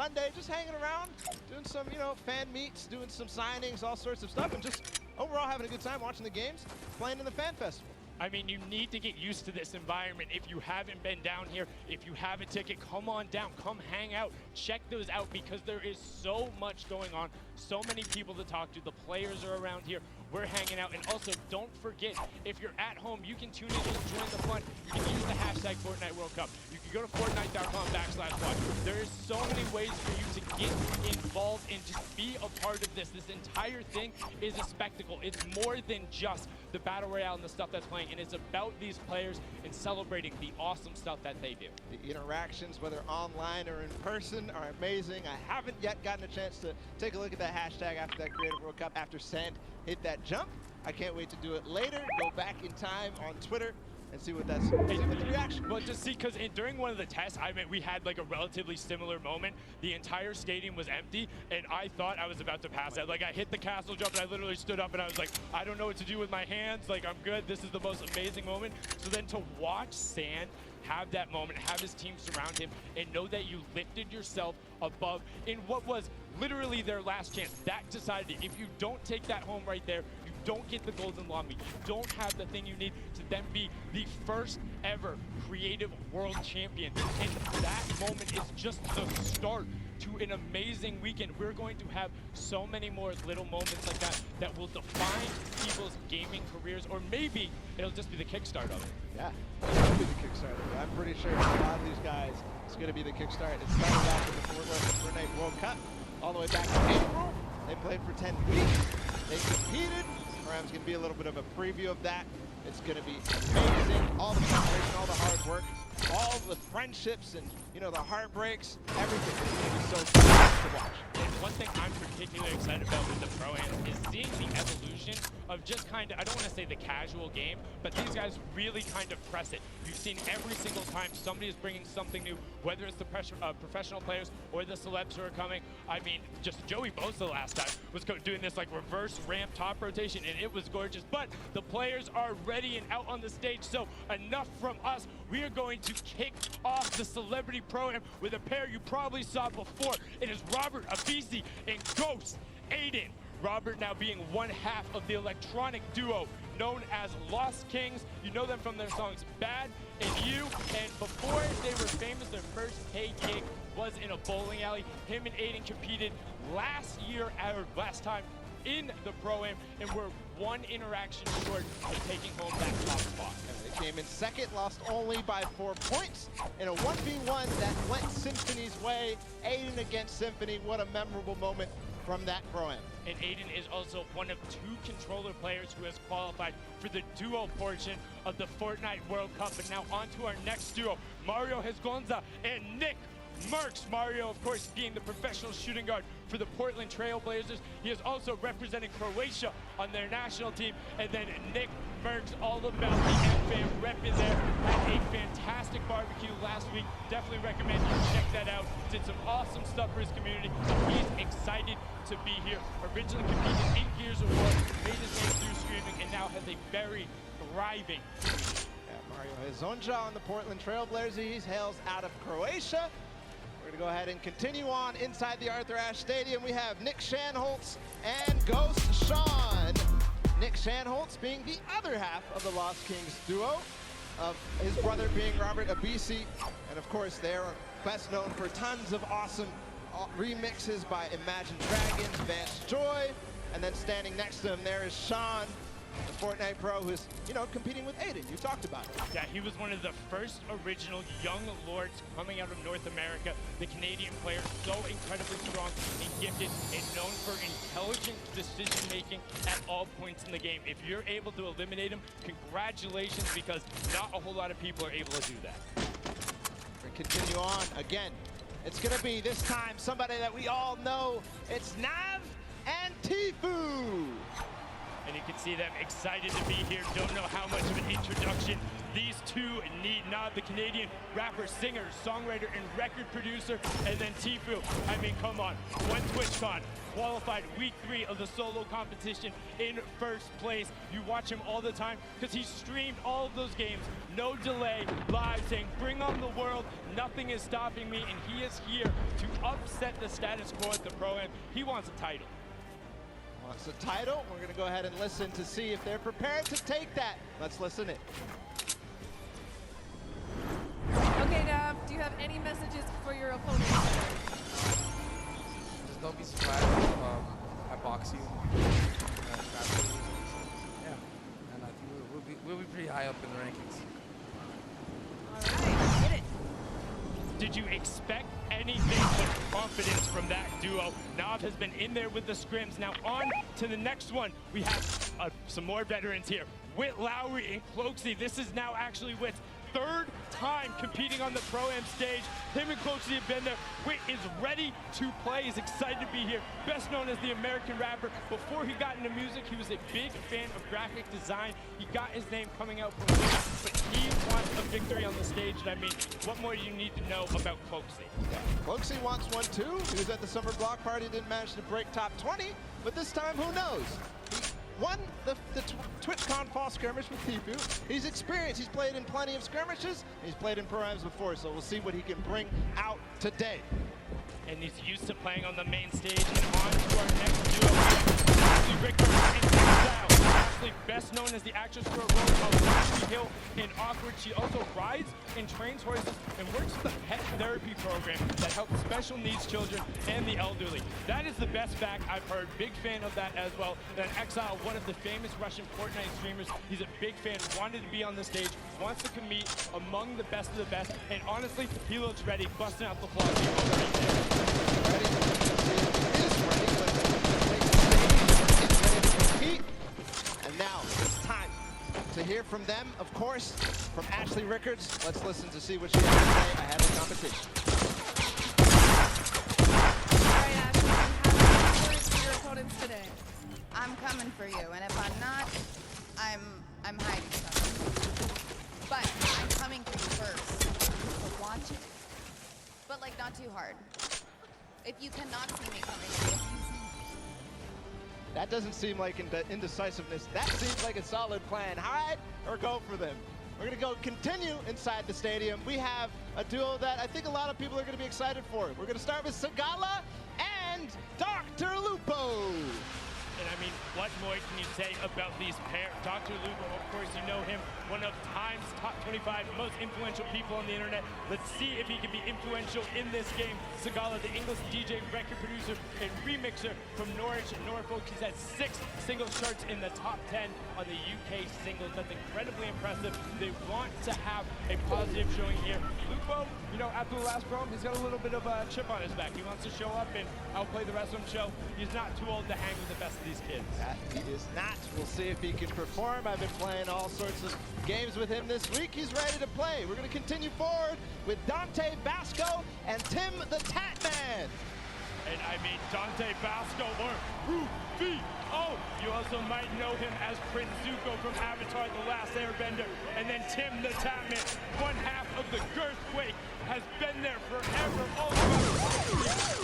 Monday, just hanging around, doing some, fan meets, doing some signings, all sorts of stuff, and just overall having a good time watching the games, playing in the Fan Festival. I mean, you need to get used to this environment. If you haven't been down here, if you have a ticket, come on down, come hang out, check those out, because there is so much going on, so many people to talk to. The players are around here, we're hanging out, and also don't forget, if you're at home, you can tune in, just join the fun. You can use the hashtag Fortnite World Cup. You can go to Fortnite.com/watch. There is so many ways for you to get involved and just be a part of this. This entire thing is a spectacle. It's more than just the Battle Royale and the stuff that's playing, and it's about these players and celebrating the awesome stuff that they do. The interactions, whether online or in person, are amazing. I haven't yet gotten a chance to take a look at that hashtag after that Creative World Cup, after Sand hit that jump. I can't wait to do it later, go back in time on Twitter and see what see what the reaction. Well, just see, because during one of the tests, I mean, we had like a relatively similar moment. The entire stadium was empty, and I thought I was about to pass out. Like, I hit the castle jump, and I literally stood up, and I was like, I don't know what to do with my hands. Like, I'm good. This is the most amazing moment. So then to watch Sand have that moment, have his team surround him, and know that you lifted yourself above in what was literally their last chance. That decided it. If you don't take that home right there, you don't get the golden long meat. You don't have the thing you need to then be the first ever creative world champion. And that moment is just the start to an amazing weekend. We're going to have so many more little moments like that that will define people's gaming careers, or maybe it'll just be the kickstart of it. Yeah, it'll be the kickstart. I'm pretty sure for a lot of these guys, it's going to be the kickstart. It started off with the Fortnite World Cup all the way back to April. They played for 10 weeks. They competed. Program's going to be a little bit of a preview of that. It's going to be amazing. All the preparation, all the hard work, all the friendships, and the heartbreaks, everything. It's going to be so fun to watch. And one thing I'm particularly excited about with the Pro-Am is seeing the evolution of just kind of, I don't want to say the casual game, but these guys really kind of press it. You've seen every single time somebody is bringing something new, whether it's the professional players or the celebs who are coming. I mean, just Joey Bosa last time was doing this like reverse ramp top rotation, and it was gorgeous. But the players are ready and out on the stage, so enough from us. We are going to kick off the Celebrity Pro-Am with a pair you probably saw before. It is Robert Abisi and Ghost Aiden. Robert now being one half of the electronic duo known as Lost Kings. You know them from their songs Bad and You, and before they were famous, their first paid gig was in a bowling alley. Him and Aiden competed last time in the Pro-Am, and were one interaction short of taking home that top spot. They came in second, lost only by 4 points in a 1v1 that went Symphony's way. Aiden against Symphony, what a memorable moment from that Pro-Am. And Aiden is also one of 2 controller players who has qualified for the duo portion of the Fortnite World Cup. And now on to our next duo, Mario Hezgonza and Nick Merckx. Mario, of course, being the professional shooting guard for the Portland Trail Blazers. He is also representing Croatia on their national team. And then Nick Merckx, all about the M-Fam rep in there. Had a fantastic barbecue last week. Definitely recommend you check that out. Did some awesome stuff for his community. He's excited to be here. Originally competed in Gears of War, made his name through streaming, and now has a very thriving community. Yeah, Mario Hezgonza on the Portland Trail Blazers. He hails out of Croatia. We're going to go ahead and continue on inside the Arthur Ashe Stadium. We have Nick Shanholtz and Ghost Sean. Nick Shanholtz being the other half of the Lost Kings duo, of his brother being Robert Abisi. And of course, they're best known for tons of awesome remixes by Imagine Dragons, Vance Joy. And then standing next to him, there is Sean, the Fortnite pro, who's, competing with Aiden. You talked about it. Yeah, he was one of the first original young lords coming out of North America. The Canadian player, so incredibly strong and gifted, and known for intelligent decision-making at all points in the game. If you're able to eliminate him, congratulations, because not a whole lot of people are able to do that. We continue on again. It's going to be, this time, somebody that we all know. It's Nav and Tfue. And you can see them excited to be here. Don't know how much of an introduction these two need not. The Canadian rapper, singer, songwriter, and record producer, and then Tfue. I mean, come on. One TwitchCon, qualified week 3 of the solo competition in first place. You watch him all the time because he streamed all of those games, no delay, live, saying, bring on the world, nothing is stopping me, and he is here to upset the status quo at the Pro-Am. He wants a title. Wants a title. We're going to go ahead and listen to see if they're prepared to take that. Let's listen in. Okay, Nav, do you have any messages for your opponent? Just don't be surprised if I box you. Yeah, and I think we'll be pretty high up in the rankings. All right, get it. Did you expect anything but confidence from that duo? Nav has been in there with the scrims. Now on to the next one. We have some more veterans here. Whit Lowry and Cloakzy. This is now actually Whit's third time competing on the Pro-Am stage. Him and Cloakzy have been there. Whit is ready to play. He's excited to be here. Best known as the American rapper. Before he got into music, he was a big fan of graphic design. He got his name coming out from Whit, but he wants a victory on the stage. And I mean, what more do you need to know about Cloakzy? Yeah. Cloakzy wants one too. He was at the summer block party, didn't manage to break top 20, but this time, who knows? He won the TwitchCon fall skirmish with Tfue. He's experienced. He's played in plenty of skirmishes. He's played in Pro-Ams before, so we'll see what he can bring out today. And he's used to playing on the main stage. And on to our next duo. Ashley Rickard and Exile. Ashley, best known as the actress for a role of Ashley Hill in Awkward. She also rides and trains horses and works with a pet therapy program that helps special needs children and the elderly. That is the best back I've heard. Big fan of that as well. Then Exile, one of the famous Russian Fortnite streamers. He's a big fan, wanted to be on the stage, wants to compete among the best of the best. And honestly, he looks ready, busting out the flaws. Ready. He is ready, but takes the stage, gets ready to compete. And now it's time to hear from them, of course, from Ashley Rickards. Let's listen to see what she has to say ahead of the competition. All right, Ashley, you have words for your opponents today. I'm coming for you, and if I'm not, I'm hiding something. But I'm coming for you first. So watch it. But like not too hard. If you cannot see me coming for you, That doesn't seem like indecisiveness. That seems like a solid plan. Hide or go for them. We're going to go continue inside the stadium. We have a duo that I think a lot of people are going to be excited for. We're going to start with Sigala and Dr. Lupo. And I mean, what more can you say about these pairs? Dr. Lupo, of course, you know him, one of Time's top 25 most influential people on the internet. Let's see if he can be influential in this game. Sigala, the English DJ, record producer, and remixer from Norwich and Norfolk. He's had 6 singles charts in the top 10 on the UK singles. That's incredibly impressive. They want to have a positive showing here. Lupo, you know, after the last Pro-Am, he's got a little bit of a chip on his back. He wants to show up and outplay the rest of them show. He's not too old to hang with the best of these kids. That he is not. We'll see if he can perform. I've been playing all sorts of games with him this week. He's ready to play. We're going to continue forward with Dante Basco and Tim the Tatman. And I mean, Dante Basco or Rufio. You also might know him as Prince Zuko from Avatar: The Last Airbender. And then Tim the Tatman, one half of the Girthquake, has been there forever, all about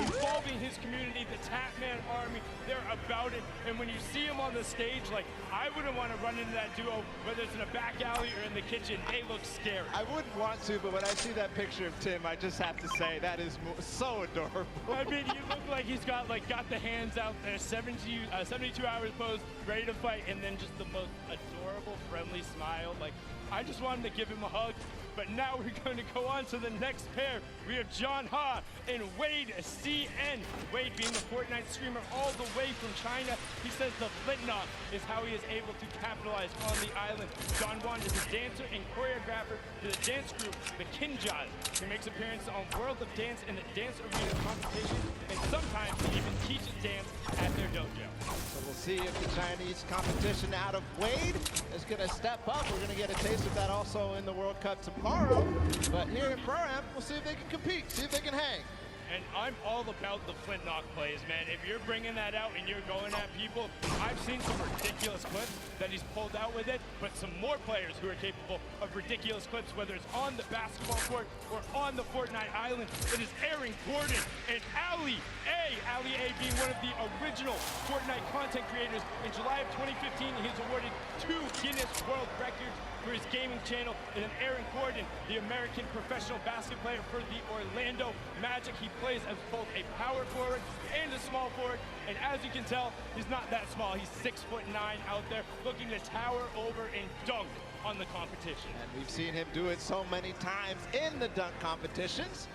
involving his community, the Tatman Army. They're about it. And when you see him on the stage, like, I wouldn't want to run into that duo, whether it's in a back alley or in the kitchen. They look scary. I wouldn't want to, but when I see that picture of Tim, I just have to say that is so adorable. I mean, you look like he's got the hands out there, 72 hours pose, ready to fight, and then just the most adorable, friendly smile. Like, I just wanted to give him a hug. But now we're going to go on to the next pair. We have John Ha and Wade CN. Wade being a Fortnite streamer all the way from China. He says the flintlock is how he is able to capitalize on the island. John Wan is a dancer and choreographer to the dance group, the Kinjaz. He makes appearances on World of Dance and the Dance Arena competition, and sometimes he even teaches dance at their dojo. So we'll see if the Chinese competition out of Wade is going to step up. We're going to get a taste of that also in the World Cup tomorrow. But here in Pro-Am, we'll see if they can compete, see if they can hang. And I'm all about the flintlock plays, man. If you're bringing that out and you're going at people, I've seen some ridiculous clips that he's pulled out with it, but some more players who are capable of ridiculous clips, whether it's on the basketball court or on the Fortnite island. It is Aaron Gordon and Ali A. Ali A being one of the original Fortnite content creators. In July of 2015, he's awarded 2 Guinness World Records for his gaming channel. And then Aaron Gordon, the American professional basketball player for the Orlando Magic. He plays as both a power forward and a small forward. And as you can tell, he's not that small. He's 6'9" out there, looking to tower over and dunk on the competition. And we've seen him do it so many times in the dunk competitions.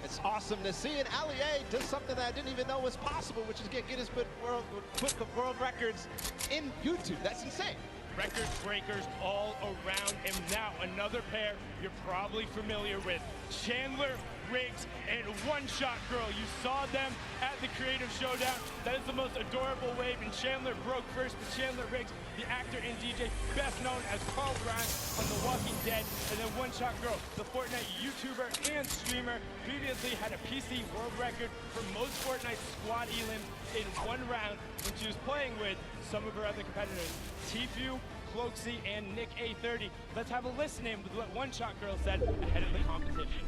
It's awesome to see. And Ali A does something that I didn't even know was possible, which is get Guinness Book of World Records in YouTube. That's insane. Record breakers all around him. Now another pair you're probably familiar with, Chandler Riggs and One Shot Girl. You saw them at the Creative Showdown. That is the most adorable wave, and Chandler broke first, but Chandler Riggs, the actor and DJ, best known as Carl Grimes on The Walking Dead, and then One Shot Girl, the Fortnite YouTuber and streamer, previously had a PC world record for most Fortnite squad elims in one round when she was playing with some of her other competitors, Tfue, Cloaksy, and Nick A30. Let's have a listen in with what One Shot Girl said ahead of the competition.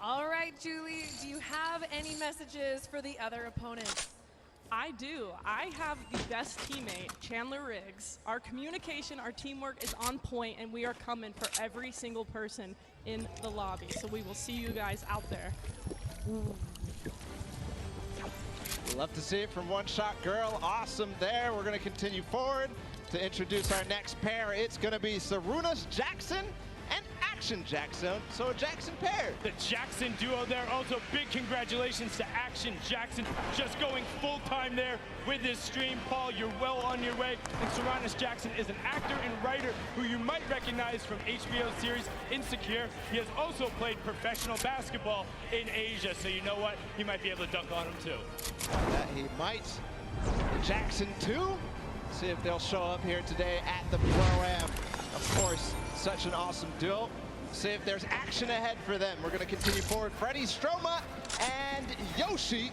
All right, Julie, do you have any messages for the other opponents? I do. I have the best teammate, Chandler Riggs. Our communication, our teamwork is on point, and we are coming for every single person in the lobby. So we will see you guys out there. Love to see it from One Shot Girl. Awesome there. We're going to continue forward to introduce our next pair. It's going to be Sarunas Jackson and Action Jackson. So a Jackson pair. The Jackson duo there. Also, big congratulations to Action Jackson, just going full time there with his stream. Paul, you're well on your way. And Sarunas Jackson is an actor and writer who you might recognize from HBO series Insecure. He has also played professional basketball in Asia, so you know what? He might be able to dunk on him too. That he might. Jackson 2. See if they'll show up here today at the Pro-Am. Of course, such an awesome duo. See if there's action ahead for them. We're going to continue forward. Freddie Stroma and Yoshi.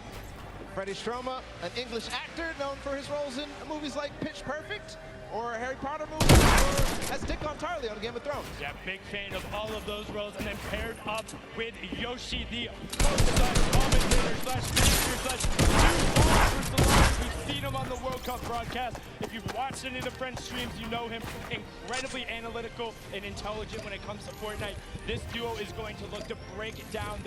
Freddie Stroma, an English actor known for his roles in movies like Pitch Perfect or Harry Potter movies, or as Dick Tarly on Game of Thrones. Yeah, big fan of all of those roles. And then paired up with Yoshi, the commentator slash speaker slash we've seen him on the World Cup broadcast. If you've watched any of the French streams, you know him. Incredibly analytical and intelligent when it comes to Fortnite. This duo is going to look to break down